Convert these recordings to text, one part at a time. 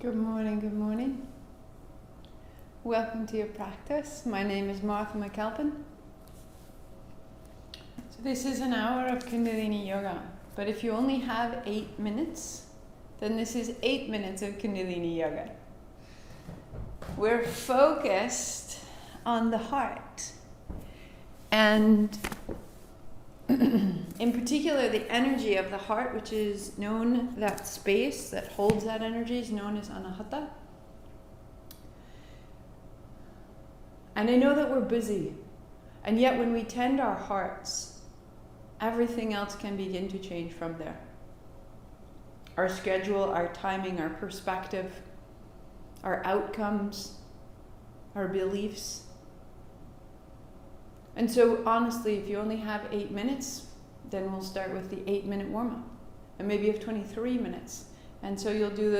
Good morning, good morning. Welcome to your practice. My name is Martha McAlpin. So this is an hour of kundalini yoga, but if you only have 8 minutes, then this is 8 minutes of kundalini yoga. We're focused on the heart, and in particular the energy of the heart, which is known, that space that holds that energy is known as Anahata. And I know that we're busy, and yet when we tend our hearts, everything else can begin to change from there. Our schedule, our timing, our perspective, our outcomes, our beliefs. And so honestly, if you only have 8 minutes, then we'll start with the 8-minute warm-up. And maybe you have 23 minutes. And so you'll do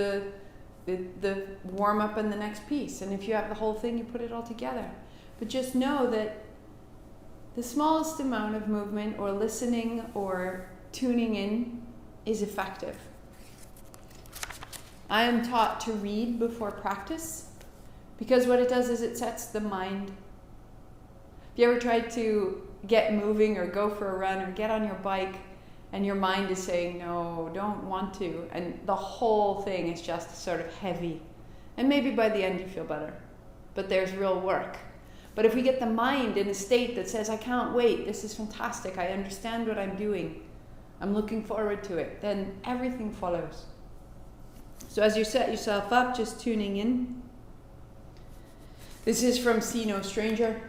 the warm-up and the next piece. And if you have the whole thing, you put it all together. But just know that the smallest amount of movement or listening or tuning in is effective. I am taught to read before practice because what it does is it sets the mind. Have you ever tried to get moving or go for a run or get on your bike and your mind is saying, no, don't want to, and the whole thing is just sort of heavy. And maybe by the end you feel better, but there's real work. But if we get the mind in a state that says, I can't wait, this is fantastic, I understand what I'm doing, I'm looking forward to it, then everything follows. So as you set yourself up, just tuning in. This is from See No Stranger.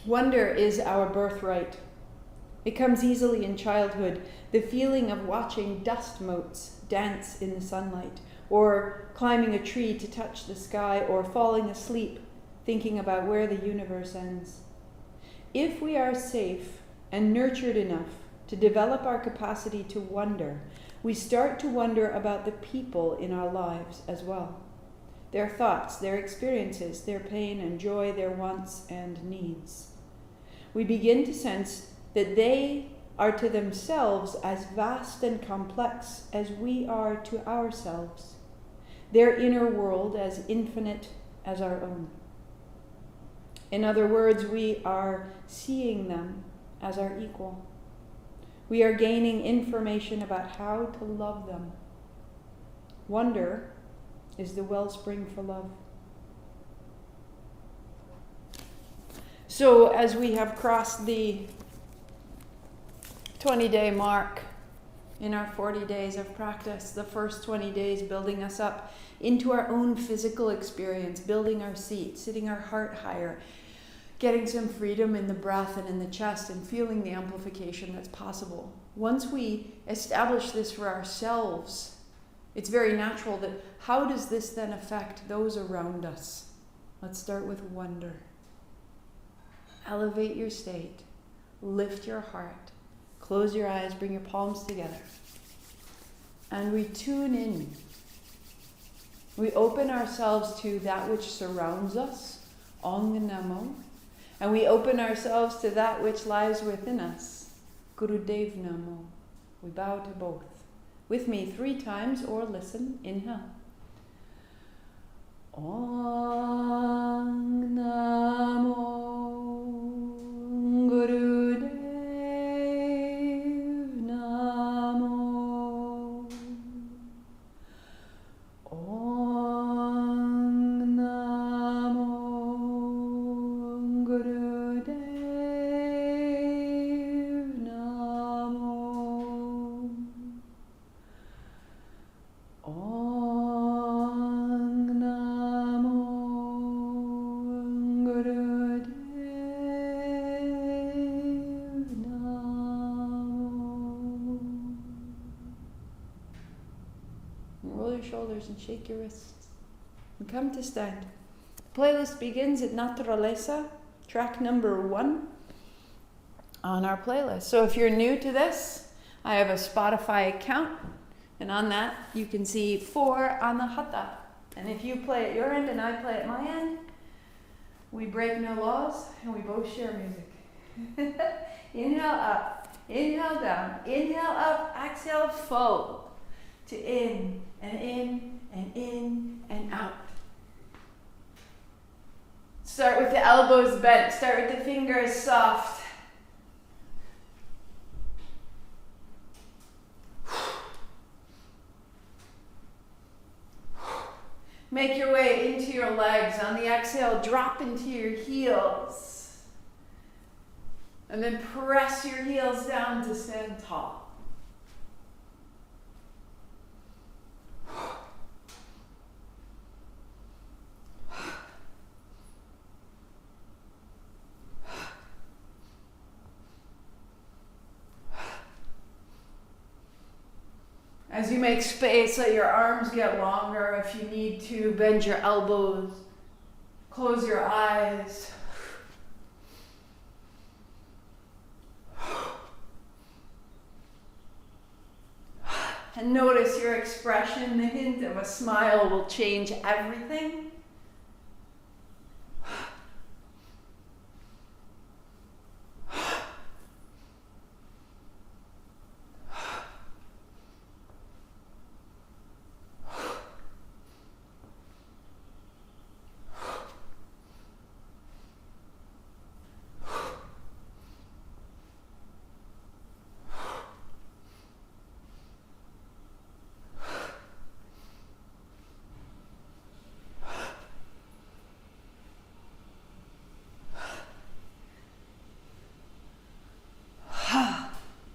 Wonder is our birthright. It comes easily in childhood, the feeling of watching dust motes dance in the sunlight, or climbing a tree to touch the sky, or falling asleep thinking about where the universe ends. If we are safe and nurtured enough to develop our capacity to wonder, we start to wonder about the people in our lives as well. Their thoughts, their experiences, their pain and joy, their wants and needs. We begin to sense that they are to themselves as vast and complex as we are to ourselves, their inner world as infinite as our own. In other words, we are seeing them as our equal. We are gaining information about how to love them. Wonder is the wellspring for love. So as we have crossed the 20-day mark in our 40 days of practice, the first 20 days building us up into our own physical experience, building our seat, sitting our heart higher, getting some freedom in the breath and in the chest, and feeling the amplification that's possible. Once we establish this for ourselves, it's very natural that how does this then affect those around us? Let's start with wonder. Elevate your state, lift your heart, close your eyes, bring your palms together. And we tune in. We open ourselves to that which surrounds us, Ong Namo, and we open ourselves to that which lies within us, Gurudev Namo. We bow to both. With me 3 times, or listen, inhale. Om Namo Gurudev Namo. Om Namo Gurudev Namo. Om Namo Gurudev Namo. Roll your shoulders and shake your wrists. And come to stand. The playlist begins at Naturaleza, track number 1 on our playlist. So if you're new to this, I have a Spotify account. And on that, you can see 4 Anahata. And if you play at your end and I play at my end, we break no laws and we both share music. Inhale up, inhale down, inhale up, exhale, fold to in and in and in and out. Start with the elbows bent. Start with the fingers soft. Make your way into your legs. On the exhale, drop into your heels. And then press your heels down to stand tall. As you make space, let your arms get longer. If you need to, bend your elbows. Close your eyes. And notice your expression. The hint of a smile will change everything.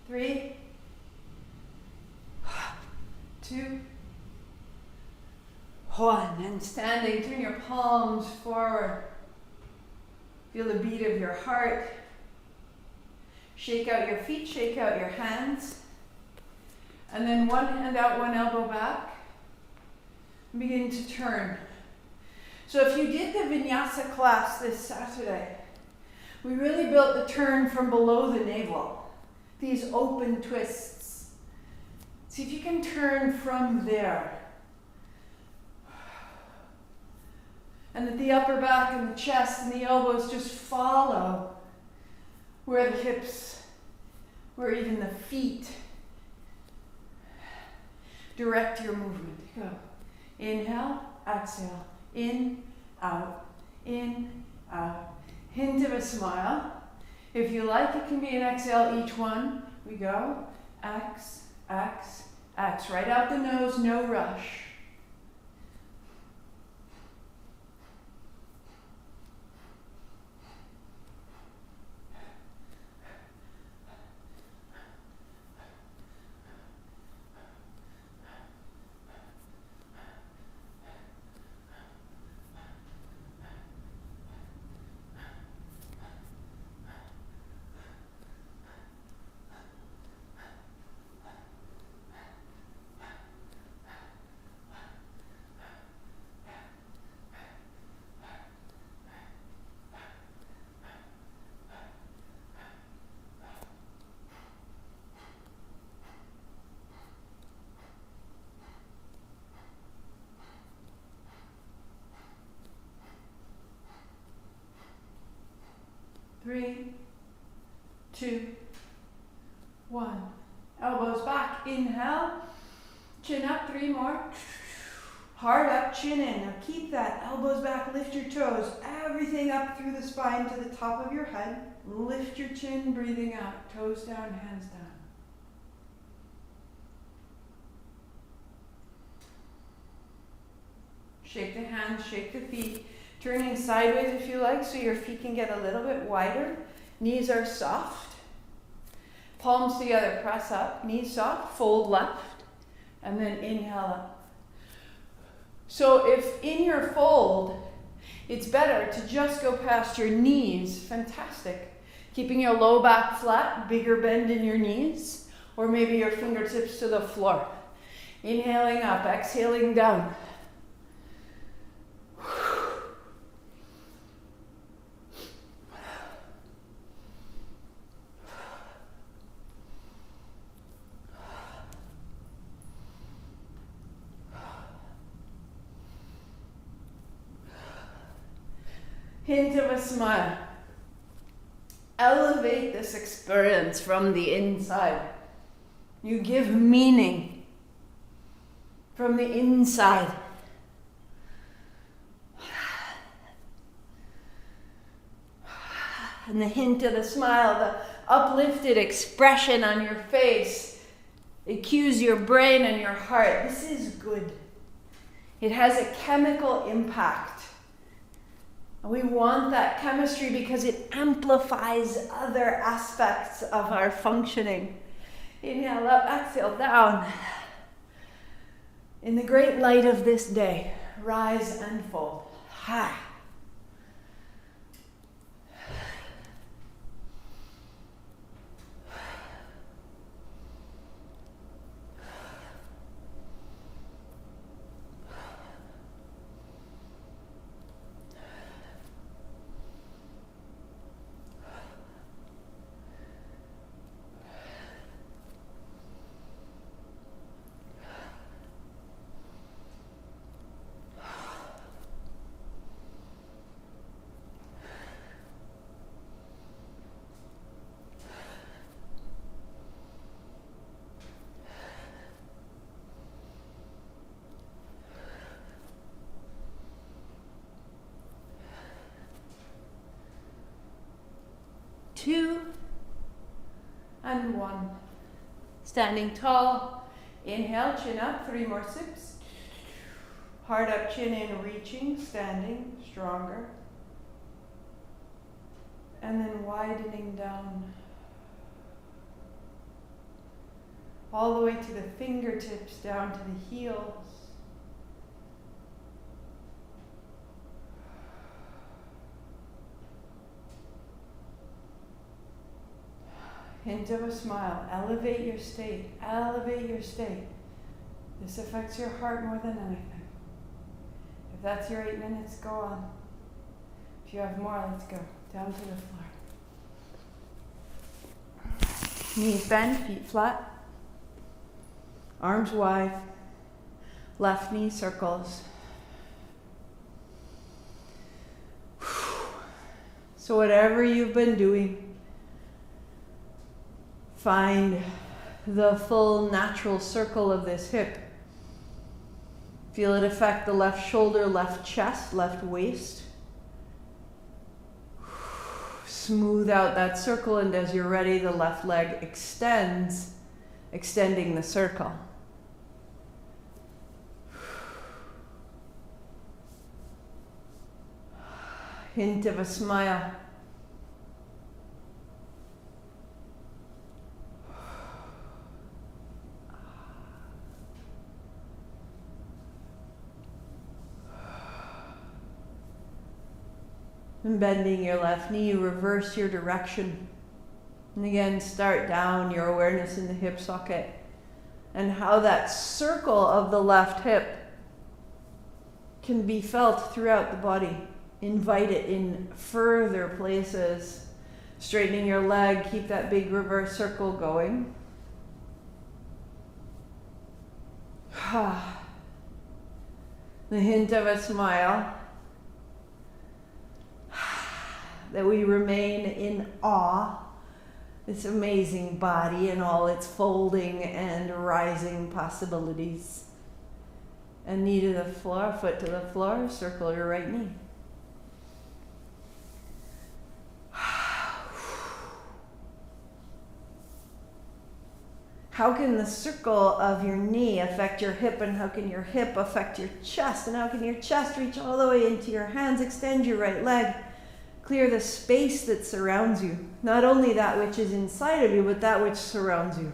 Three, 2, 1. And standing, turn your palms forward. Feel the beat of your heart. Shake out your feet, shake out your hands. And then one hand out, one elbow back. Begin to turn. So if you did the vinyasa class this Saturday, we really built the turn from below the navel. These open twists. See if you can turn from there. And that the upper back and the chest and the elbows just follow where the hips, where even the feet direct your movement. Go. Inhale, exhale, in, out, hint of a smile. If you like, it can be an exhale each one. We go, X, X, X. Right out the nose, no rush. Three, 2, 1. Elbows back. Inhale. Chin up. 3 more. Heart up, chin in. Now keep that. Elbows back. Lift your toes. Everything up through the spine to the top of your head. Lift your chin. Breathing out. Toes down, hands down. Shake the hands. Shake the feet. Turning sideways if you like, so your feet can get a little bit wider. Knees are soft. Palms together, press up. Knees soft, fold left. And then inhale up. So if in your fold, it's better to just go past your knees. Fantastic. Keeping your low back flat, bigger bend in your knees. Or maybe your fingertips to the floor. Inhaling up, exhaling down. Hint of a smile. Elevate this experience from the inside. You give meaning from the inside. And the hint of the smile, the uplifted expression on your face, it cues your brain and your heart. This is good. It has a chemical impact. We want that chemistry because it amplifies other aspects of our functioning. Inhale up, exhale down. In the great light of this day, rise and fold. Ha. Two and one. Standing tall. Inhale, chin up, 3 more sips. Heart up, chin in, reaching, standing, stronger. And then widening down. All the way to the fingertips, down to the heels. Hint of a smile. Elevate your state. Elevate your state. This affects your heart more than anything. If that's your 8 minutes, go on. If you have more, let's go. Down to the floor. Knees bent, feet flat. Arms wide. Left knee circles. So whatever you've been doing, find the full natural circle of this hip. Feel it affect the left shoulder, left chest, left waist. Smooth out that circle, and as you're ready, the left leg extends, extending the circle. Hint of a smile. And bending your left knee, reverse your direction. And again, start down, your awareness in the hip socket. And how that circle of the left hip can be felt throughout the body. Invite it in further places. Straightening your leg, keep that big reverse circle going. The hint of a smile. That we remain in awe, this amazing body and all its folding and rising possibilities. And knee to the floor, foot to the floor, circle your right knee. How can the circle of your knee affect your hip, and how can your hip affect your chest, and how can your chest reach all the way into your hands? Extend your right leg. Clear the space that surrounds you. Not only that which is inside of you, but that which surrounds you.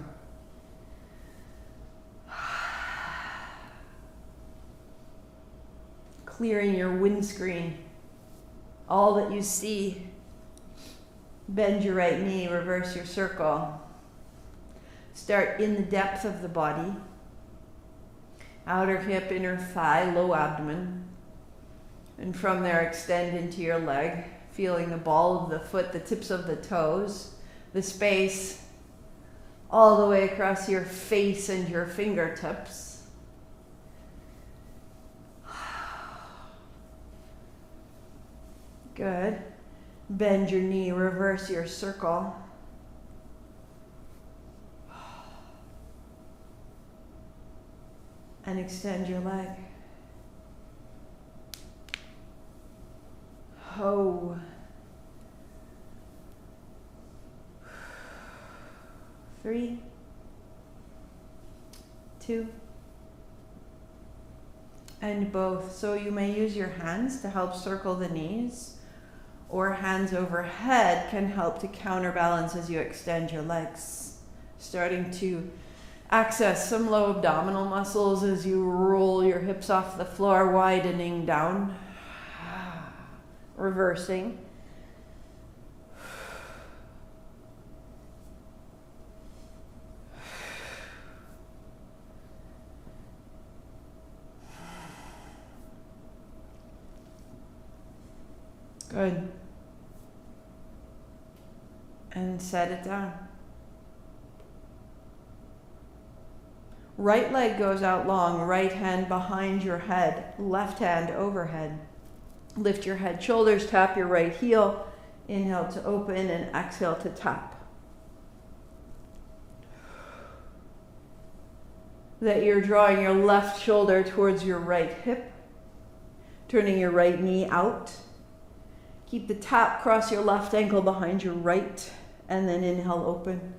Clearing your windscreen. All that you see. Bend your right knee, reverse your circle. Start in the depth of the body. Outer hip, inner thigh, low abdomen. And from there, extend into your leg. Feeling the ball of the foot, the tips of the toes, the space all the way across your face and your fingertips. Good. Bend your knee, reverse your circle. And extend your leg. Oh. 3, 2, and both. So you may use your hands to help circle the knees, or hands overhead can help to counterbalance as you extend your legs, starting to access some low abdominal muscles as you roll your hips off the floor, widening down, reversing. Good. And set it down. Right leg goes out long, right hand behind your head, left hand overhead. Lift your head, shoulders, tap your right heel. Inhale to open and exhale to tap. That you're drawing your left shoulder towards your right hip, turning your right knee out. Keep the tap, cross your left ankle behind your right, and then inhale, open,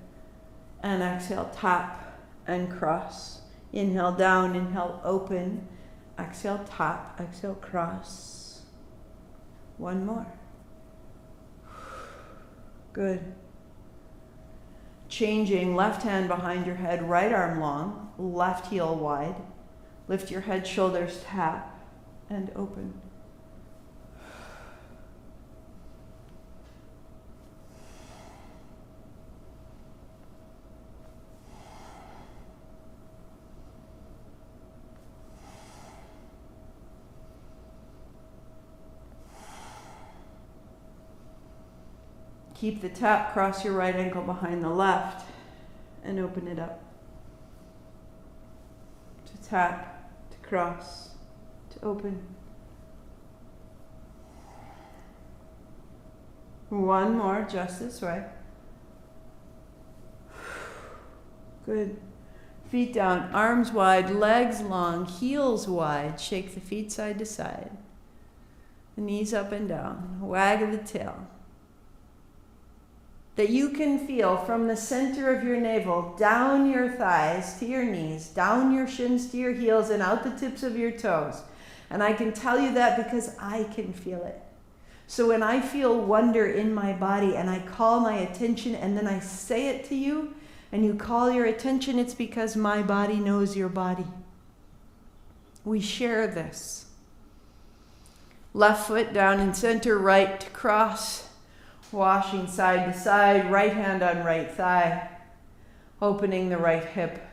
and exhale, tap and cross. Inhale down, inhale, open, exhale, tap, exhale, cross. One more. Good. Changing, left hand behind your head, right arm long, left heel wide. Lift your head, shoulders, tap, and open. Keep the tap, cross your right ankle behind the left, and open it up. To tap, to cross, to open. One more, just this way. Good. Feet down, arms wide, legs long, heels wide. Shake the feet side to side. The knees up and down. Wag of the tail. That you can feel from the center of your navel, down your thighs to your knees, down your shins to your heels, and out the tips of your toes. And I can tell you that because I can feel it. So when I feel wonder in my body and I call my attention and then I say it to you and you call your attention, it's because my body knows your body. We share this. Left foot down in center, right to cross. Washing side to side, right hand on right thigh, opening the right hip.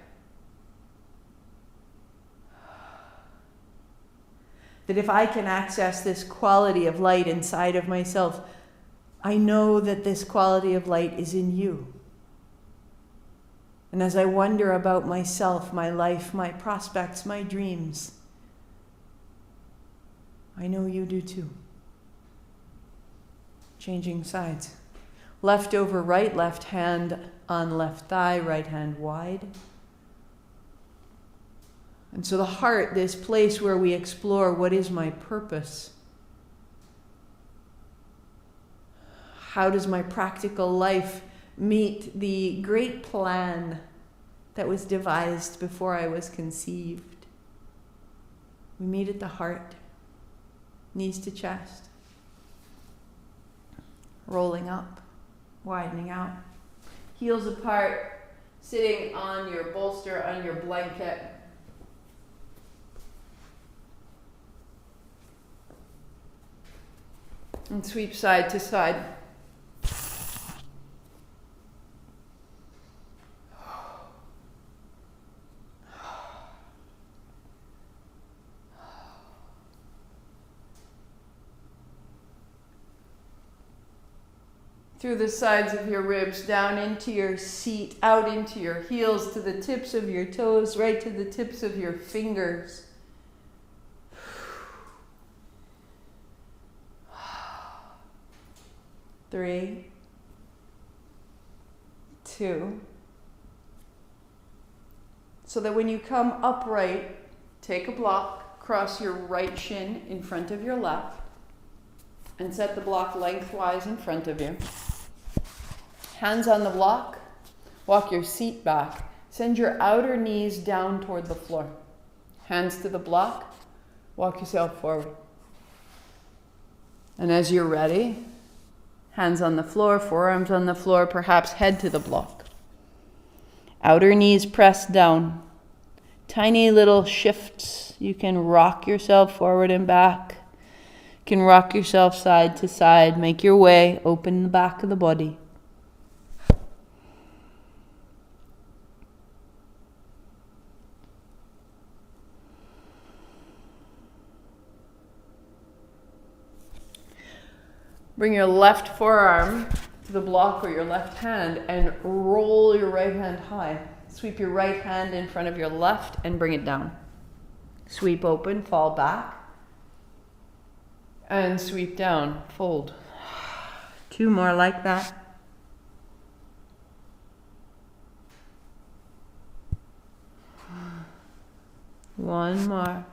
That if I can access this quality of light inside of myself, I know that this quality of light is in you. And as I wonder about myself, my life, my prospects, my dreams, I know you do too. Changing sides. Left over right, left hand on left thigh, right hand wide. And so the heart, this place where we explore what is my purpose? How does my practical life meet the great plan that was devised before I was conceived? We meet at the heart, knees to chest. Rolling up, widening out. Heels apart, sitting on your bolster, on your blanket. And sweep side to side. Through the sides of your ribs, down into your seat, out into your heels, to the tips of your toes, right to the tips of your fingers. Three, 2. So that when you come upright, take a block, cross your right shin in front of your left, and set the block lengthwise in front of you. Hands on the block, Walk your seat back. Send your outer knees down toward the floor. Hands to the block. Walk yourself forward. And as you're ready, hands on the floor, forearms on the floor, perhaps head to the block. Outer knees pressed down. Tiny little shifts. You can rock yourself forward and back. You can rock yourself side to side. Make your way. Open the back of the body. Bring your left forearm to the block or your left hand and roll your right hand high. Sweep your right hand in front of your left and bring it down. Sweep open, fall back. And sweep down, fold. 2 more like that. One more.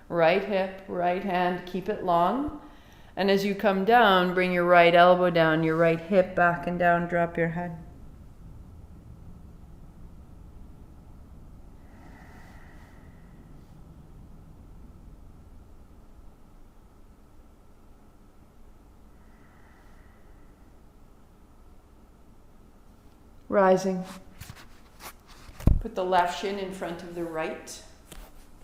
Right hip, right hand, keep it long. And as you come down, bring your right elbow down, your right hip back and down, drop your head. Rising. Put the left shin in front of the right.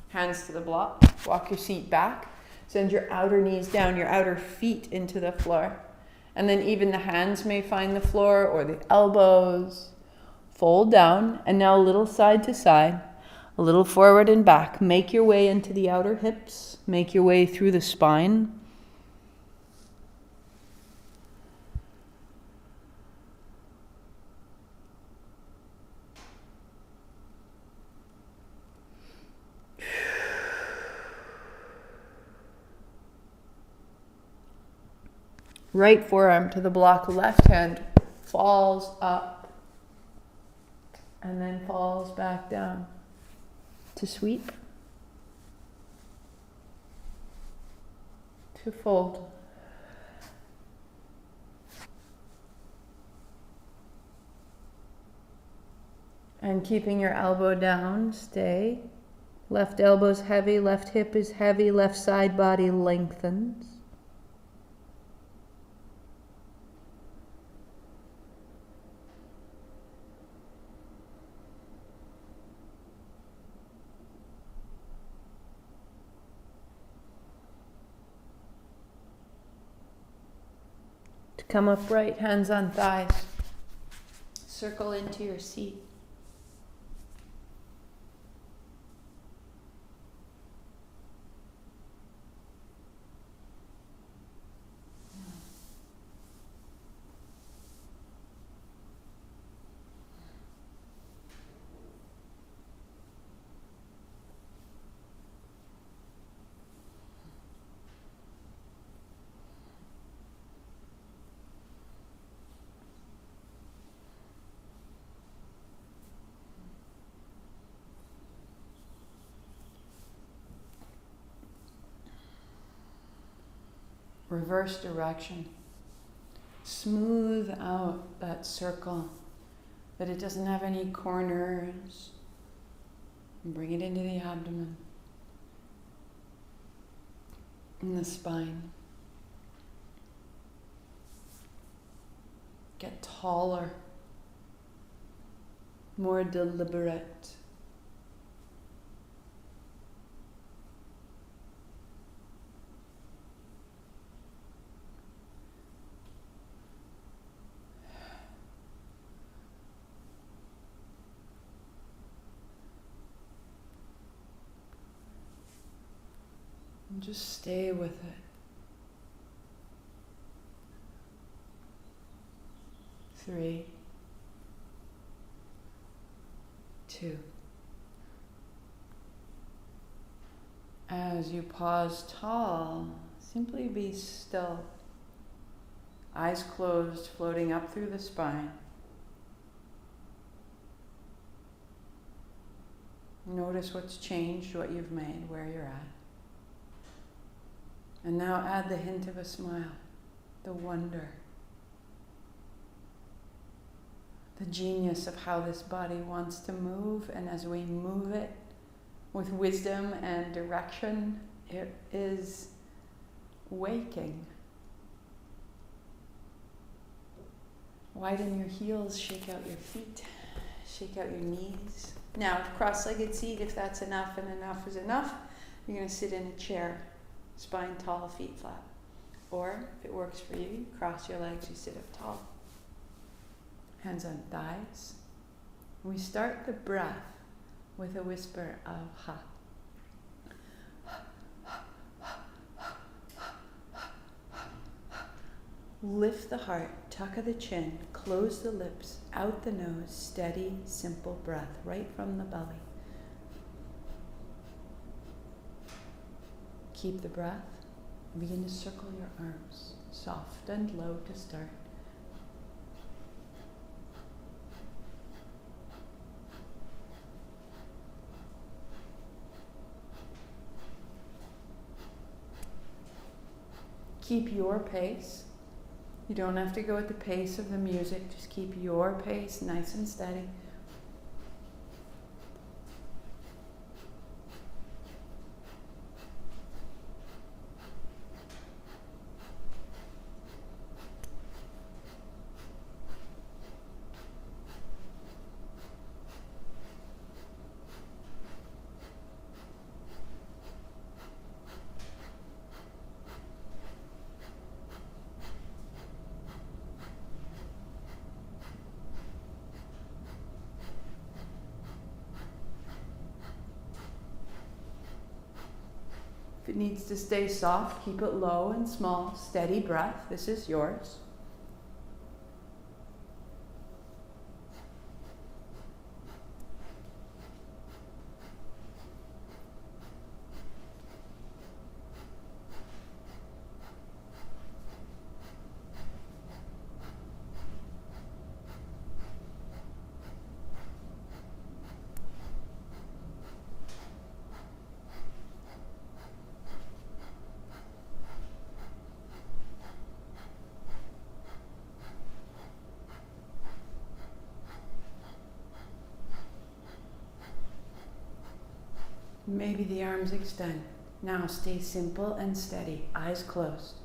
Hands to the block. Walk your seat back. Send your outer knees down, your outer feet into the floor. And then even the hands may find the floor or the elbows. Fold down. And now a little side to side. A little forward and back. Make your way into the outer hips. Make your way through the spine. Right forearm to the block, left hand falls up and then falls back down to sweep, to fold. And keeping your elbow down, stay. Left elbow's heavy, left hip is heavy, left side body lengthens. Come upright, hands on thighs. Circle into your seat. Reverse direction. Smooth out that circle, that it doesn't have any corners. And bring it into the abdomen and the spine. Get taller, more deliberate. And just stay with it. 3, 2. As you pause tall, simply be still. Eyes closed, floating up through the spine. Notice what's changed, what you've made, where you're at. And now add the hint of a smile, the wonder, the genius of how this body wants to move, and as we move it with wisdom and direction, it is waking. Widen your heels, shake out your feet, shake out your knees. Now, cross-legged seat, if that's enough and enough is enough, you're going to sit in a chair, spine tall, feet flat. Or, if it works for you, cross your legs, you sit up tall. Hands on thighs. We start the breath with a whisper of ha. Lift the heart, tuck of the chin, close the lips, out the nose, steady, simple breath, right from the belly. Keep the breath. Begin to circle your arms, soft and low to start. Keep your pace. You don't have to go at the pace of the music. Just keep your pace nice and steady. If it needs to stay soft, keep it low and small, steady breath. This is yours. Maybe the arms extend. Now stay simple and steady, eyes closed.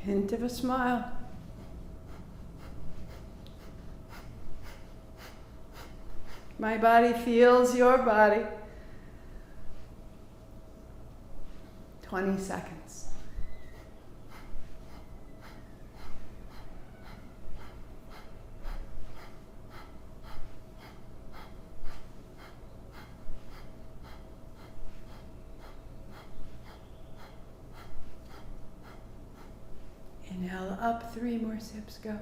Hint of a smile. My body feels your body. 20 seconds. Inhale up, 3 more sips, go.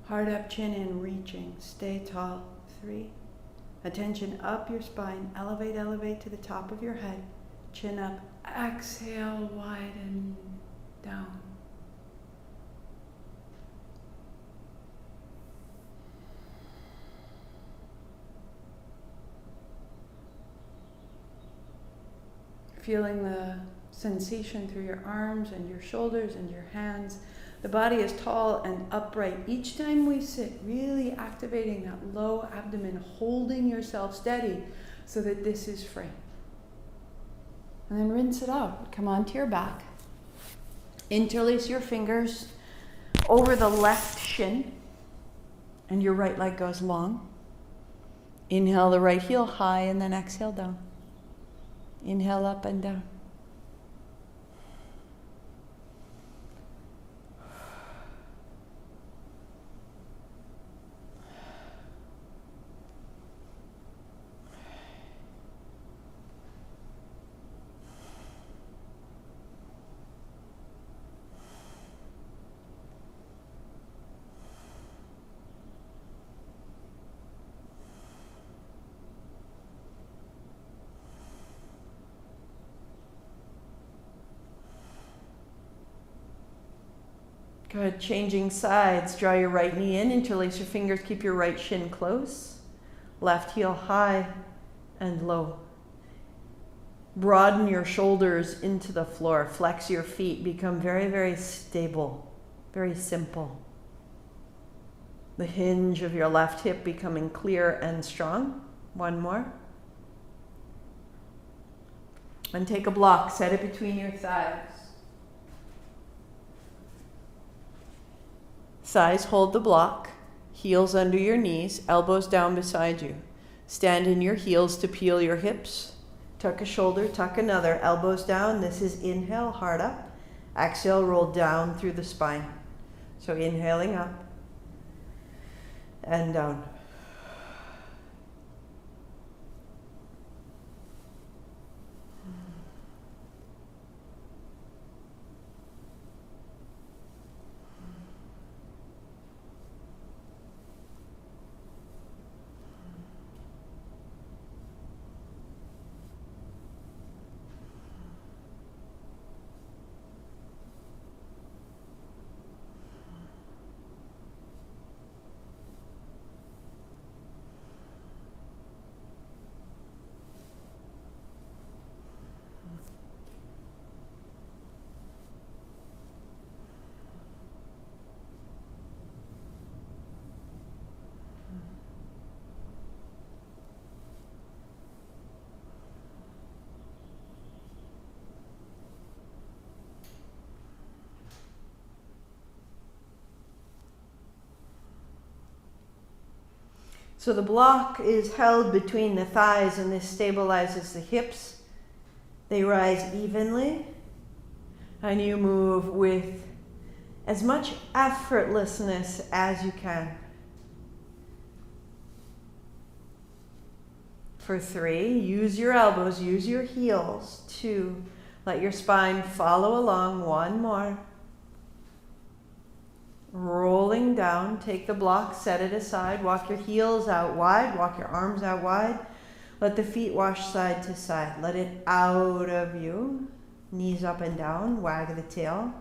Heart up, chin in, reaching, stay tall, 3. Attention up your spine, elevate, elevate to the top of your head. Chin up, exhale, widen, down. Feeling the sensation through your arms and your shoulders and your hands. The body is tall and upright. Each time we sit, really activating that low abdomen, holding yourself steady so that this is free. And then rinse it out. Come onto your back. Interlace your fingers over the left shin. And your right leg goes long. Inhale the right heel high and then exhale down. Inhale up and down. Good. Changing sides. Draw your right knee in. Interlace your fingers. Keep your right shin close. Left heel high and low. Broaden your shoulders into the floor. Flex your feet. Become very, very stable. Very simple. The hinge of your left hip becoming clear and strong. One more. And take a block. Set it between your thighs. Thighs hold the block, heels under your knees, elbows down beside you. Stand in your heels to peel your hips. Tuck a shoulder, tuck another, elbows down. This is inhale, heart up. Exhale, roll down through the spine. So inhaling up and down. So the block is held between the thighs and this stabilizes the hips. They rise evenly and you move with as much effortlessness as you can. For 3, use your elbows, use your heels. 2, let your spine follow along. 1 more. Rolling down, take the block, set it aside, walk your heels out wide, walk your arms out wide. Let the feet wash side to side. Let it out of you. Knees up and down, wag the tail.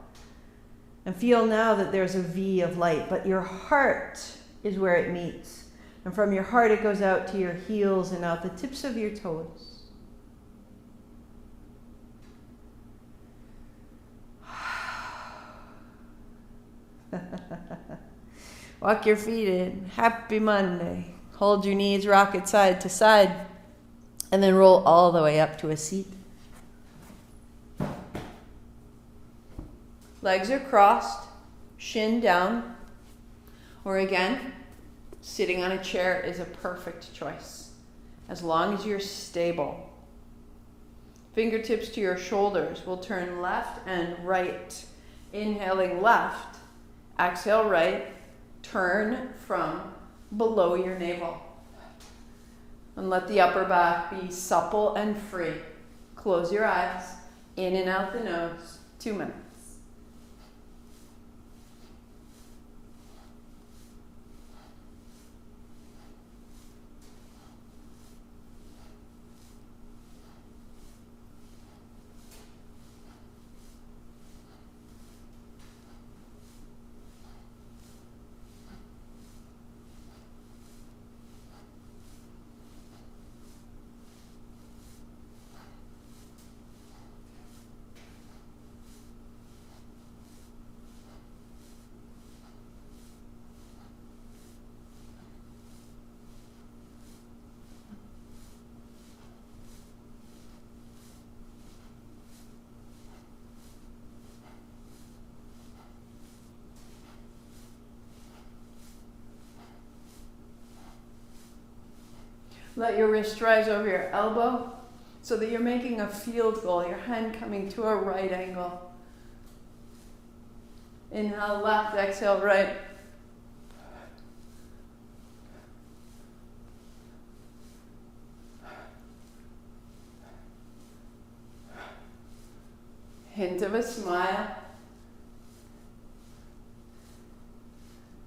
And feel now that there's a V of light, but your heart is where it meets. And from your heart it goes out to your heels and out the tips of your toes. Walk your feet in. Happy Monday. Hold your knees, rock it side to side, and then roll all the way up to a seat. Legs are crossed, shin down, or again, sitting on a chair is a perfect choice, as long as you're stable. Fingertips to your shoulders. We'll turn left and right. Inhaling left. Exhale right, turn from below your navel. And let the upper back be supple and free. Close your eyes, in and out the nose, 2 minutes. Let your wrist rise over your elbow so that you're making a field goal, your hand coming to a right angle. Inhale left, exhale right. Hint of a smile.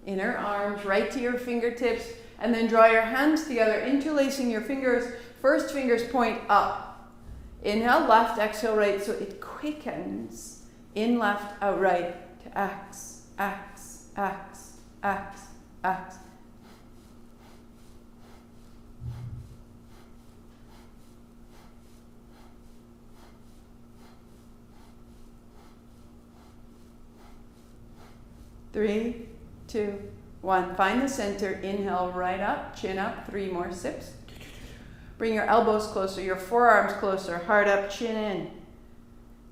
Inner arms right to your fingertips, and then draw your hands together, interlacing your fingers. First fingers point up. Inhale left, exhale right, so it quickens. In left, out right to X, X, X, X, X. Three, 2, 1. Find the center. Inhale right up, chin up. 3 more sips. Bring your elbows closer, your forearms closer. Heart up, chin in.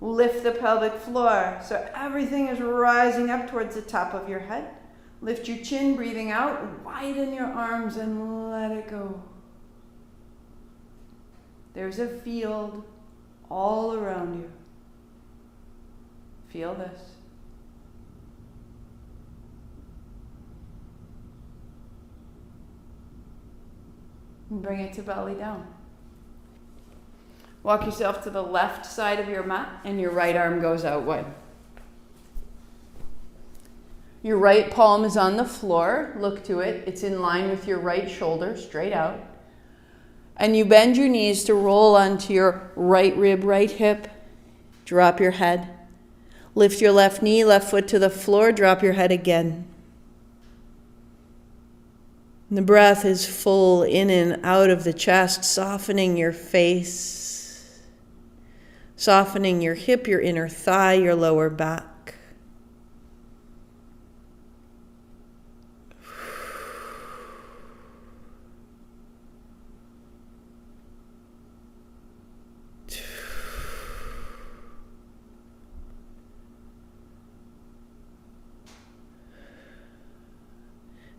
Lift the pelvic floor so everything is rising up towards the top of your head. Lift your chin, breathing out. Widen your arms and let it go. There's a field all around you. Feel this. And bring it to belly down. Walk yourself to the left side of your mat and your right arm goes out wide. Your right palm is on the floor. Look to it. It's in line with your right shoulder, straight out. And you bend your knees to roll onto your right rib, right hip. Drop your head. Lift your left knee, left foot to the floor. Drop your head again. The breath is full in and out of the chest, softening your face, softening your hip, your inner thigh, your lower back.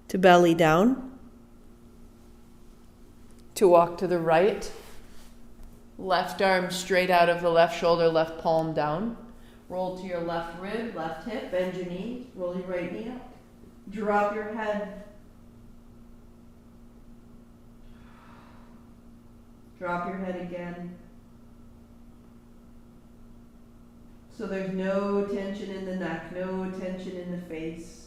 To belly down. To walk to the right, left arm straight out of the left shoulder, left palm down. Roll to your left rib, left hip, bend your knee, roll your right knee up. Drop your head. Drop your head again. So there's no tension in the neck, no tension in the face.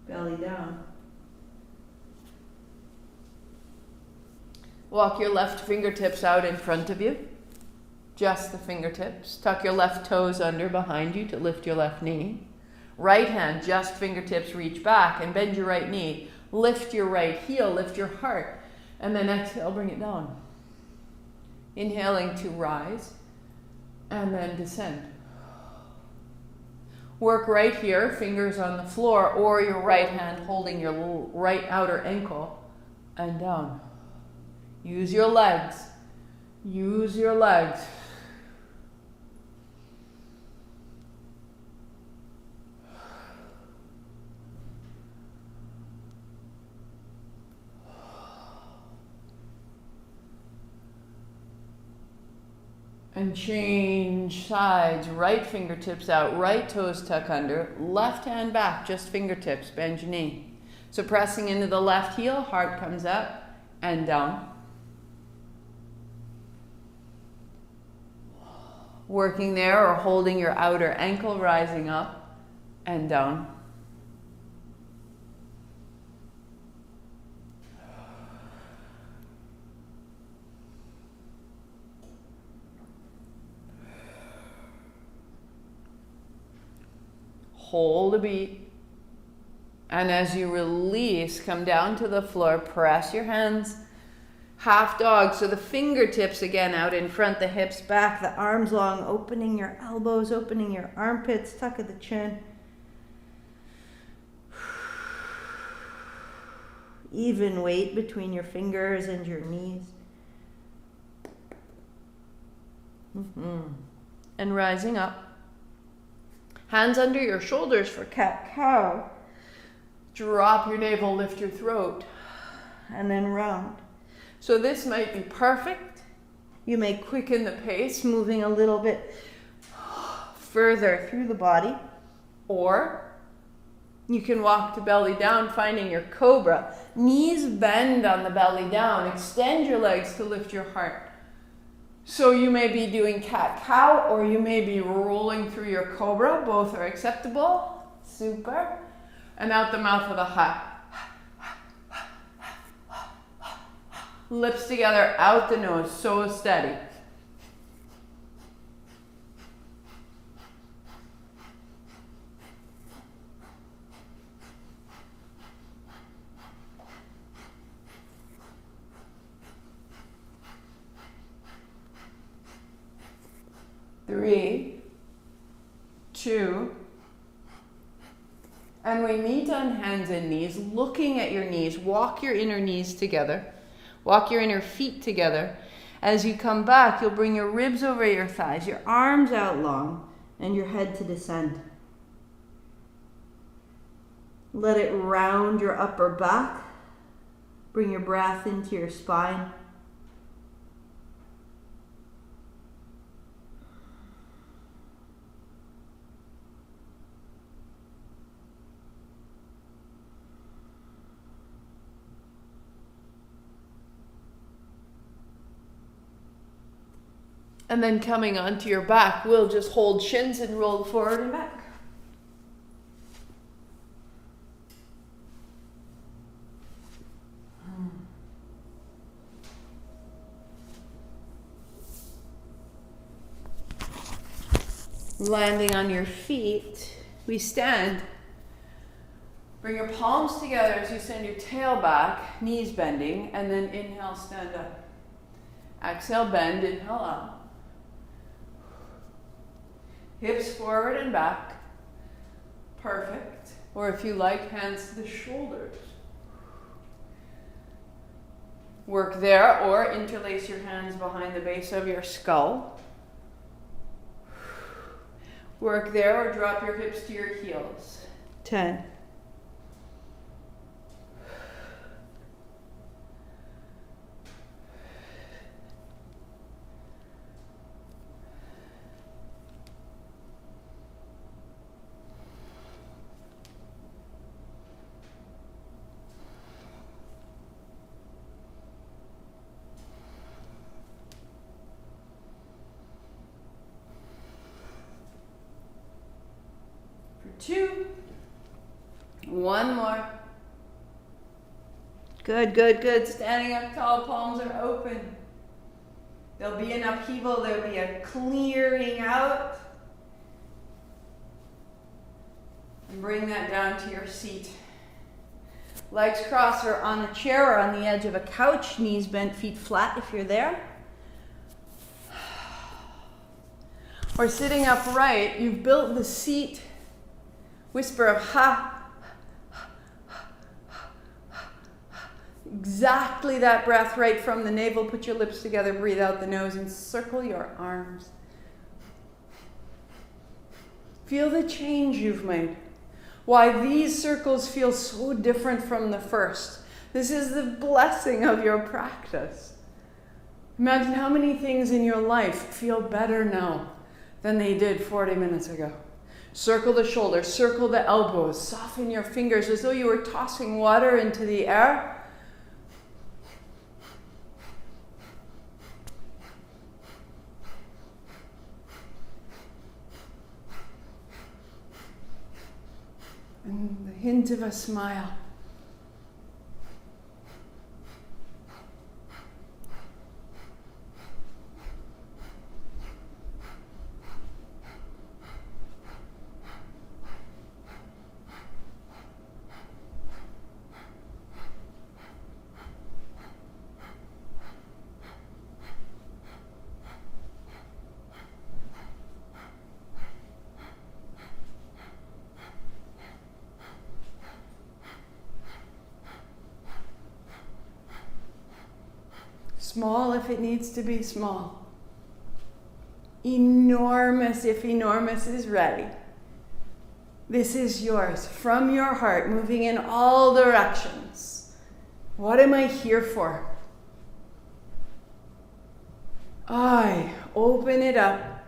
Belly down. Walk your left fingertips out in front of you. Just the fingertips. Tuck your left toes under behind you to lift your left knee. Right hand, just fingertips, reach back and bend your right knee. Lift your right heel, lift your heart. And then exhale, bring it down. Inhaling to rise and then descend. Work right here, fingers on the floor, or your right hand holding your right outer ankle and down. Use your legs. Use your legs. And change sides, right fingertips out, right toes tuck under, left hand back, just fingertips, bend your knee. So pressing into the left heel, heart comes up and down. Working there or holding your outer ankle, rising up and down. Hold a beat. And as you release, come down to the floor, press your hands. Half dog, so the fingertips again out in front, the hips back, the arms long, opening your elbows, opening your armpits, tuck of the chin. Even weight between your fingers and your knees. And rising up. Hands under your shoulders for cat-cow. Drop your navel, lift your throat. And then round. So this might be perfect. You may quicken the pace, moving a little bit further through the body. Or you can walk the belly down, finding your cobra. Knees bend on the belly down. Extend your legs to lift your heart. So you may be doing cat-cow, or you may be rolling through your cobra. Both are acceptable. Super. And out the mouth with a ha. Lips together, out the nose, so steady. Three, two, and we meet on hands and knees, looking at your knees. Walk your inner knees together. Walk your inner feet together. As you come back, you'll bring your ribs over your thighs, your arms out long, and your head to descend. Let it round your upper back. Bring your breath into your spine. And then coming onto your back, we'll just hold shins and roll forward and back. Landing on your feet, we stand. Bring your palms together as you send your tail back, knees bending, and then inhale, stand up. Exhale, bend, inhale up. Hips forward and back. Perfect. Or if you like, hands to the shoulders. Work there, or interlace your hands behind the base of your skull. Work there, or drop your hips to your heels. 10. Two. One more. Good, good, good. Standing up tall, palms are open. There'll be an upheaval, there'll be a clearing out. And bring that down to your seat. Legs crossed or on a chair or on the edge of a couch. Knees bent, feet flat if you're there. Or sitting upright, you've built the seat. Whisper of ha. Exactly that breath right from the navel. Put your lips together, breathe out the nose, and circle your arms. Feel the change you've made. Why these circles feel so different from the first. This is the blessing of your practice. Imagine how many things in your life feel better now than they did 40 minutes ago. Circle the shoulders, circle the elbows, soften your fingers as though you were tossing water into the air. And the hint of a smile. Small if it needs to be small. Enormous if enormous is ready. This is yours, from your heart, moving in all directions. What am I here for? I open it up.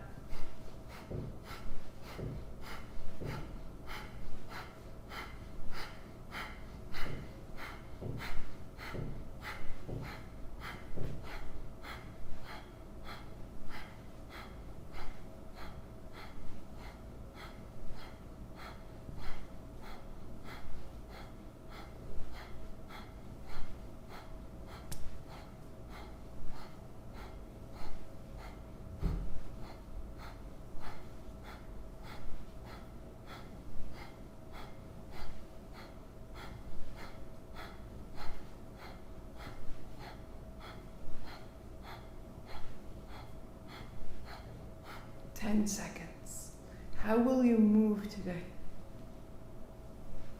Seconds. How will you move today?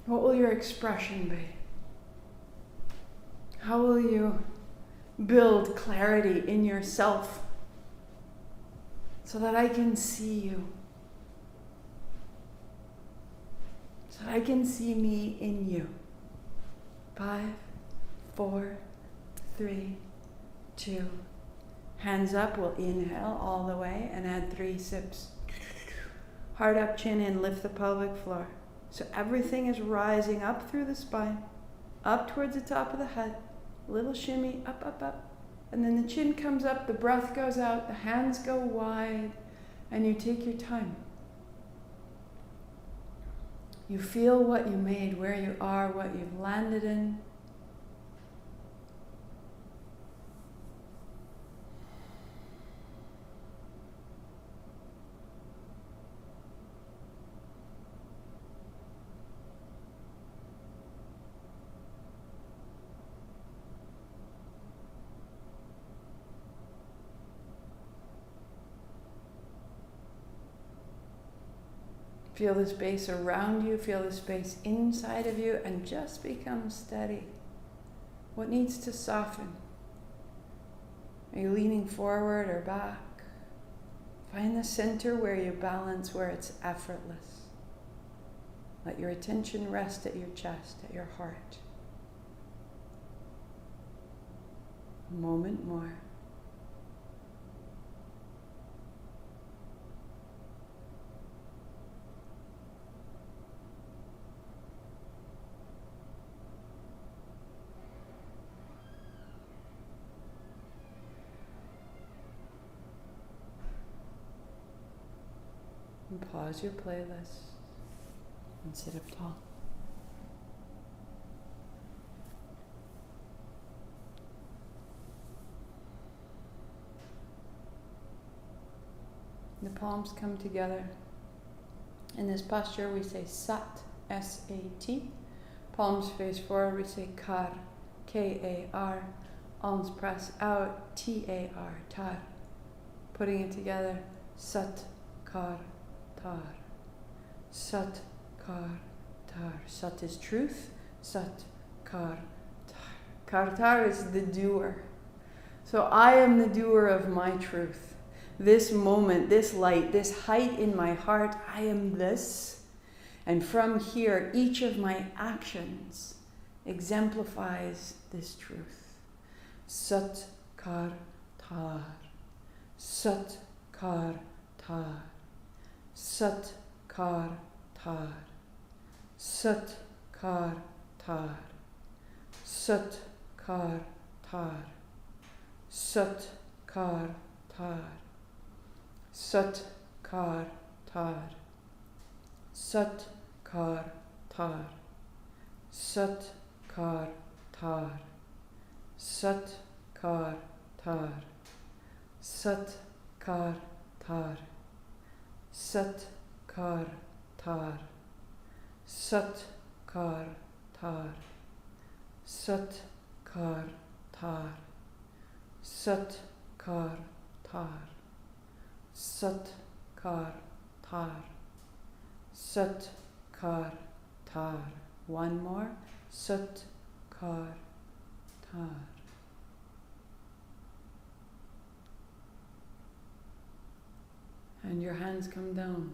What will your expression be? How will you build clarity in yourself so that I can see you? So that I can see me in you. 5, 4, 3, 2. Hands up, we'll inhale all the way and add 3 sips. Heart up, chin in, lift the pelvic floor. So everything is rising up through the spine, up towards the top of the head. Little shimmy, up, up, up. And then the chin comes up, the breath goes out, the hands go wide, and you take your time. You feel what you made, where you are, what you've landed in. Feel the space around you, feel the space inside of you, and just become steady. What needs to soften? Are you leaning forward or back? Find the center where you balance, where it's effortless. Let your attention rest at your chest, at your heart. A moment more. And pause your playlist and sit up tall. The palms come together. In this posture we say sat, S-A-T. Palms face forward, we say kar, K-A-R. Arms press out, T-A-R, tar. Putting it together, sat, kar, tar. Sat, kar, tar. Sat is truth, sat, kar, tar. Kar, tar is the doer. So I am the doer of my truth. This moment, this light, this height in my heart, I am this. And from here, each of my actions exemplifies this truth. Sat, kar, tar. Sat, kar, tar. Sat, kar, tar. Sat, kar, tar. Sat, kar, tar. Sat, kar, tar. Sat, kar, tar. Sat, kar, tar. Sat, kar, tar. Sat, kar, tar. Sat, kar, tar. Sat, kar, tar. Sat, kar, tar. Sat, kar, tar. Sat, kar, tar. Sat, kar, tar. Sat, kar, tar. One more. Sat, kar, tar. And your hands come down.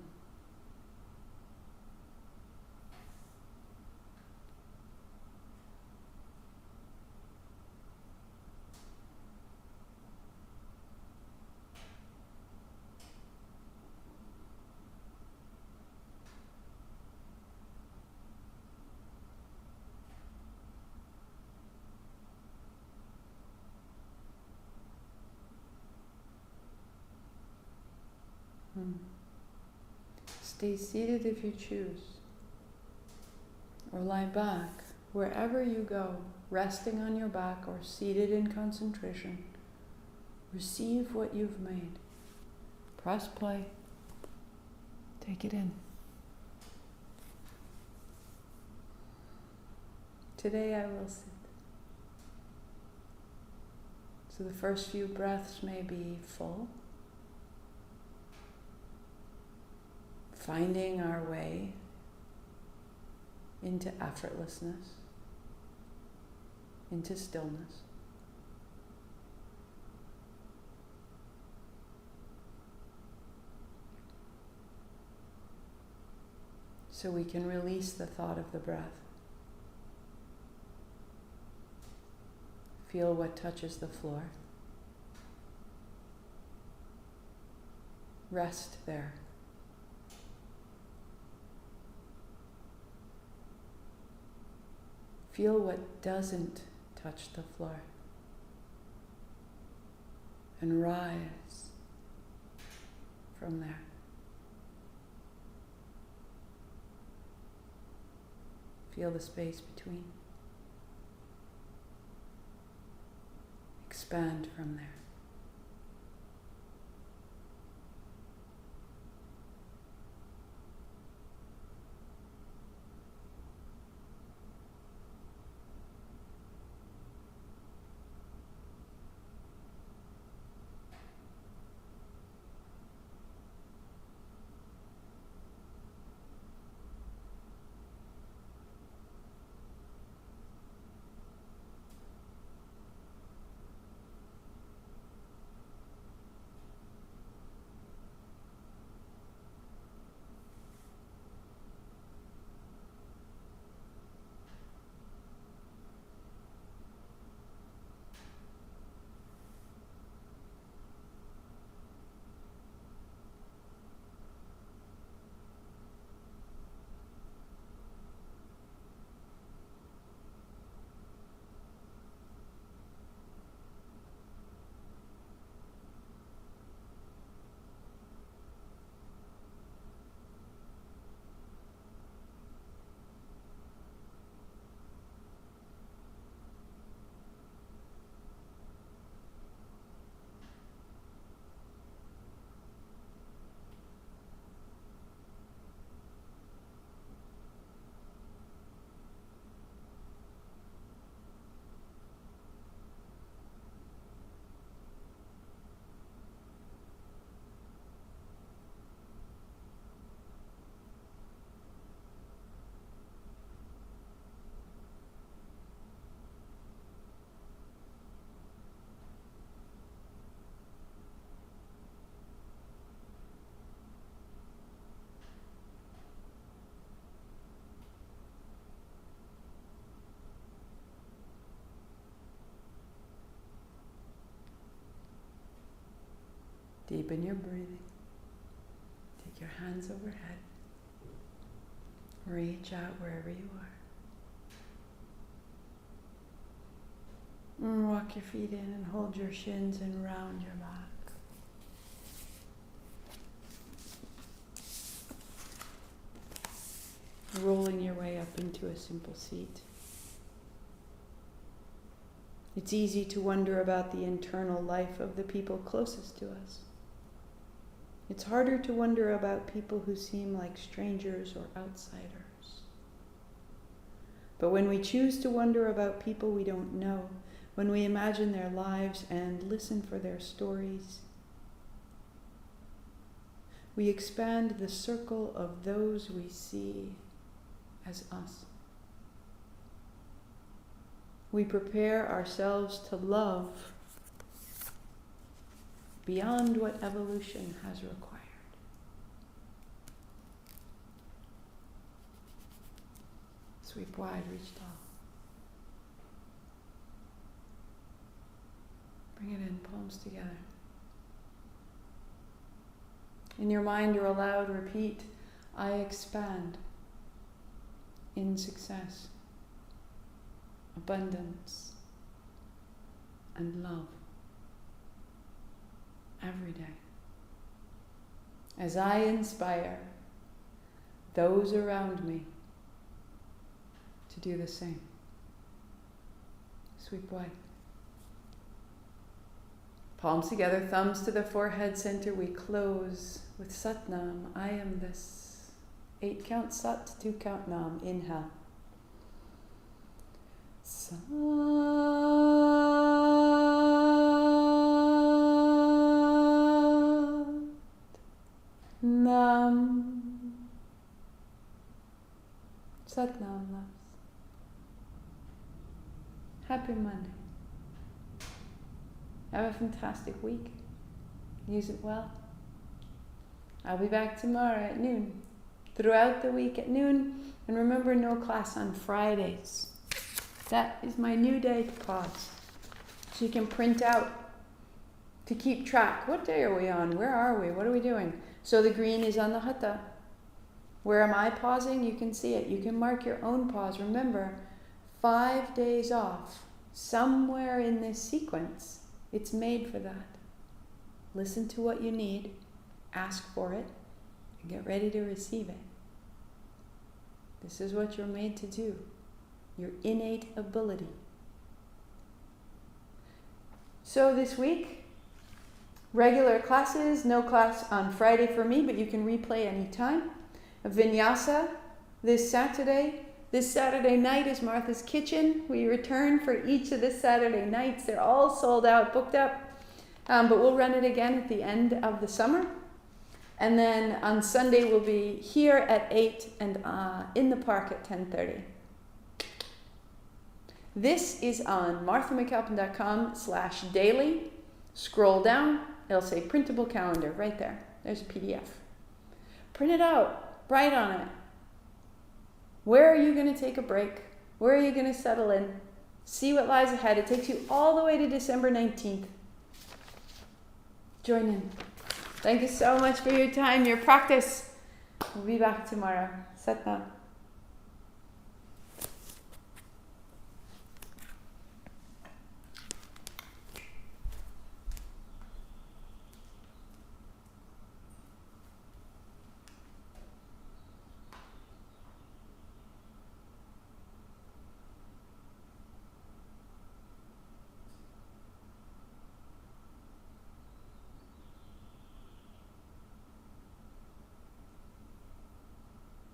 Stay seated if you choose, or lie back wherever you go, resting on your back or seated in concentration. Receive what you've made. Press play. Take it in. Today I will sit. So the first few breaths may be full, finding our way into effortlessness, into stillness. So we can release the thought of the breath. Feel what touches the floor. Rest there. Feel what doesn't touch the floor. And rise from there. Feel the space between. Expand from there. Deepen your breathing. Take your hands overhead. Reach out wherever you are. And walk your feet in and hold your shins and round your back. Rolling your way up into a simple seat. It's easy to wonder about the internal life of the people closest to us. It's harder to wonder about people who seem like strangers or outsiders. But when we choose to wonder about people we don't know, when we imagine their lives and listen for their stories, we expand the circle of those we see as us. We prepare ourselves to love beyond what evolution has required. Sweep wide, reach tall. Bring it in, palms together. In your mind or aloud, repeat, I expand in success, abundance, and love every day. As I inspire those around me to do the same. Sweep wide. Palms together, thumbs to the forehead center. We close with Satnam. I am this. 8 count Sat, 2 count Nam. Inhale. Sat Nam. Satnam, loves. Happy Monday. Have a fantastic week. Use it well. I'll be back tomorrow at noon. Throughout the week at noon. And remember, no class on Fridays. That is my new day to pause. So you can print out to keep track. What day are we on? Where are we? What are we doing? So the green is Anahata. Where am I pausing? You can see it. You can mark your own pause. Remember, 5 days off. Somewhere in this sequence, it's made for that. Listen to what you need, ask for it, and get ready to receive it. This is what you're made to do. Your innate ability. So this week, regular classes, no class on Friday for me, but you can replay anytime. A vinyasa this Saturday. This Saturday night is Martha's Kitchen. We return for each of the Saturday nights. They're all sold out, booked up. But we'll run it again at the end of the summer. And then on Sunday we'll be here at 8 and in the park at 10:30. This is on marthamcalpin.com/daily. Scroll down. It'll say printable calendar right there. There's a PDF. Print it out. Write on it. Where are you going to take a break? Where are you going to settle in? See what lies ahead. It takes you all the way to December 19th. Join in. Thank you so much for your time, your practice. We'll be back tomorrow. Satnam.